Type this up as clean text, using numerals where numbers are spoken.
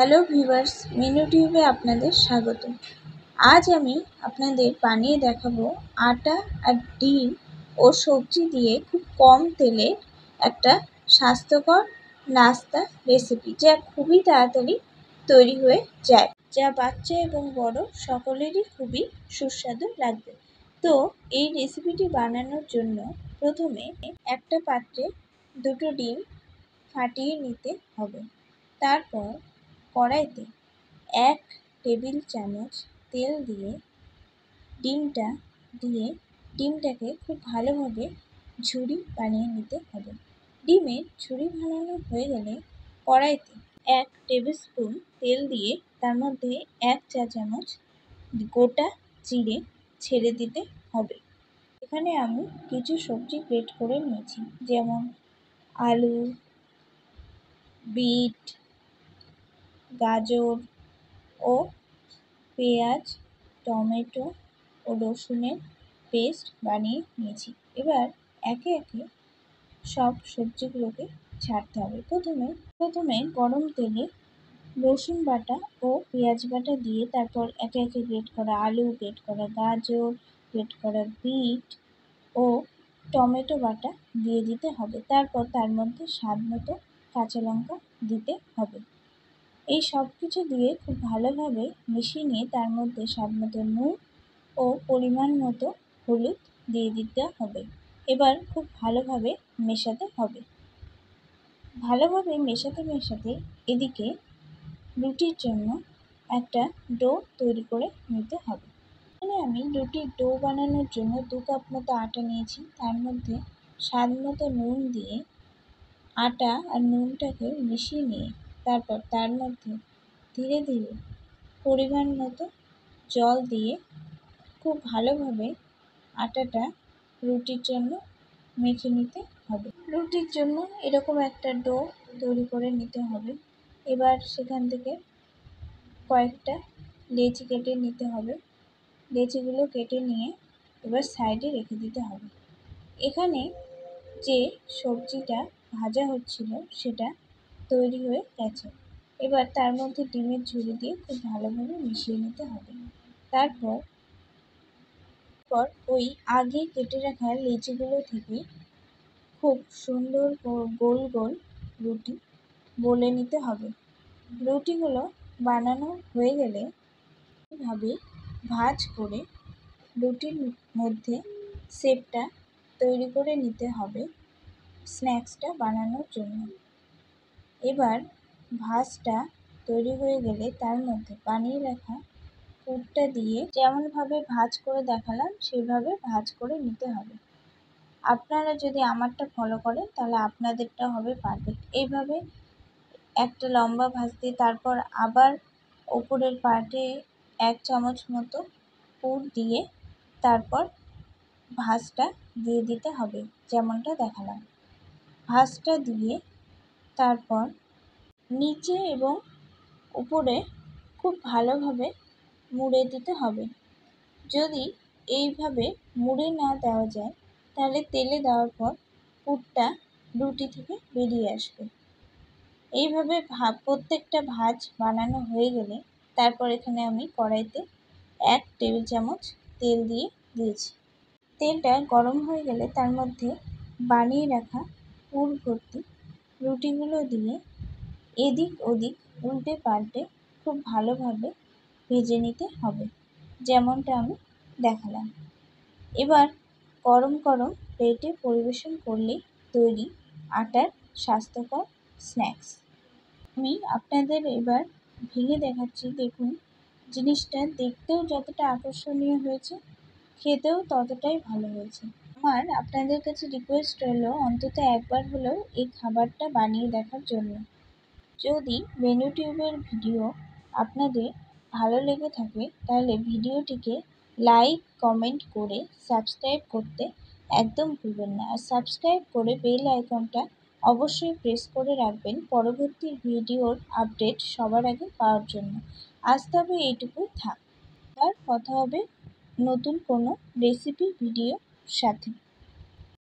Hello viewers, menu টিউবে আপনাদের স্বাগত। আজ আমি আপনাদের বানিয়ে দেখাবো আটা আর ডিম ও সবজি দিয়ে খুব কম তেলে একটা স্বাস্থ্যকর নাস্তা রেসিপি, যা খুবই তাড়াতাড়ি তৈরি হয়ে যায়, যা বাচ্চা এবং বড় সকলেরই খুবই সুস্বাদু লাগবে। তো এই রেসিপিটি বানানোর জন্য প্রথমে একটা পাত্রে দুটো ডিম ফাটিয়ে নিতে হবে। তারপর কড়াইতে 1 টেবিল চামচ তেল দিয়ে ডিমটাকে খুব ভালোভাবে ঝুরি বানিয়ে নিতে হবে। ডিমের ঝুরি বানানো হয়ে গেলে কড়াইতে 1 টেবিল স্পুন তেল দিয়ে তার মধ্যে 1 চা চামচ গোটা জিরে ছেড়ে দিতে হবে। এখানে আমি কিছু সবজি গ্রেট করে নিয়েছি, যেমন আলু, বিট, গাজর ও পেঁয়াজ, টমেটো ও রসুনের পেস্ট বানিয়ে নিয়েছি। এবার একে একে সব সবজিগুলোকে ছাড়তে হবে। প্রথমে গরম তেলে রসুন বাটা ও পেঁয়াজ বাটা দিয়ে তারপর একে একে গ্রেট করা আলু, গ্রেট করা গাজর, গ্রেট করা বিট ও টমেটো বাটা দিয়ে দিতে হবে। তারপর তার মধ্যে স্বাদ মতো কাঁচা লঙ্কা দিতে হবে। এই সব কিছু দিয়ে খুব ভালোভাবে মিশিয়ে নিয়ে তার মধ্যে স্বাদ মতো নুন ও পরিমাণ মতো হলুদ দিয়ে দিতে হবে। এবার খুব ভালোভাবে মেশাতে হবে। ভালোভাবে মেশাতে এদিকে রুটির জন্য একটা ডো তৈরি করে নিতে হবে। এখানে আমি রুটির ডো বানানোর জন্য 2 কাপ মতো আটা নিয়েছি। তার মধ্যে স্বাদ মতো নুন দিয়ে আটা আর নুনটাকে মিশিয়ে নিয়ে তারপর তার মধ্যে ধীরে ধীরে পরিমাণ মতো জল দিয়ে খুব ভালোভাবে আটাটা রুটির জন্য মেখে নিতে হবে। রুটির জন্য এরকম একটা ডো তৈরি করে নিতে হবে। এবার সেখান থেকে কয়েকটা লেচি কেটে নিতে হবে। লেচিগুলো কেটে নিয়ে এবার সাইডে রেখে দিতে হবে। এখানে যে সবজিটা ভাজা হচ্ছিল সেটা তৈরি হয়ে গেছে। এবার তার মধ্যে ডিমের ঝুরি দিয়ে খুব ভালোভাবে মিশিয়ে নিতে হবে। তারপর ওই আগে কেটে রাখা লেচিগুলো থেকে খুব সুন্দর গোল গোল রুটি বলে নিতে হবে। রুটিগুলো বানানো হয়ে গেলে এভাবে ভাঁজ করে রুটির মধ্যে শেপটা তৈরি করে নিতে হবে স্ন্যাক্সটা বানানোর জন্য। এবার ভাঁজটা তৈরি হয়ে গেলে তার মধ্যে বানিয়ে রাখা পুরটা দিয়ে যেমনভাবে ভাঁজ করে দেখালাম সেইভাবে ভাঁজ করে নিতে হবে। আপনারা যদি আমারটা ফলো করেন তাহলে আপনাদেরটা হবে পারফেক্ট। এইভাবে একটা লম্বা ভাঁজ দিয়ে তারপর আবার ওপরের পার্টে 1 চামচ মতো পুর দিয়ে তারপর ভাঁজটা দিয়ে দিতে হবে, যেমনটা দেখালাম। ভাঁজটা দিয়ে তারপর নিচে এবং উপরে খুব ভালোভাবে মুড়ে দিতে হবে। যদি এইভাবে মুড়ে না দেওয়া যায় তাহলে তেলে দেওয়ার পর পুরটা রুটি থেকে বেরিয়ে আসবে। এইভাবে প্রত্যেকটা ভাঁজ বানানো হয়ে গেলে তারপর এখানে আমি কড়াইতে 1 টেবিল চামচ তেল দিয়েছি। তেলটা গরম হয়ে গেলে তার মধ্যে বানিয়ে রাখা পুর ভর্তি রুটিগুলো দিয়ে এদিক ওদিক উল্টে পাল্টে খুব ভালোভাবে ভেজে নিতে হবে, যেমনটা আমি দেখালাম। এবার গরম গরম প্লেটে পরিবেশন করলেই তৈরি আটার স্বাস্থ্যকর স্ন্যাক্স। আমি আপনাদের এবার ভেঙে দেখাচ্ছি। দেখুন, জিনিসটা দেখতেও যতটা আকর্ষণীয় হয়েছে, খেতেও ততটাই ভালো হয়েছে। আমার আপনাদের কাছে রিকোয়েস্ট রইল অন্তত একবার হলেও এই খাবারটা বানিয়ে দেখার জন্য। যদি মেনু টিউবের ভিডিও আপনাদের ভালো লেগে থাকে তাহলে ভিডিওটিকে লাইক, কমেন্ট করে সাবস্ক্রাইব করতে একদম ভুলবেন না। আর সাবস্ক্রাইব করে বেল আইকনটা অবশ্যই প্রেস করে রাখবেন পরবর্তী ভিডিওর আপডেট সবার আগে পাওয়ার জন্য। আজ তবে এইটুকুই থাক। আর কথা হবে নতুন কোনো রেসিপি ভিডিওর সাথে।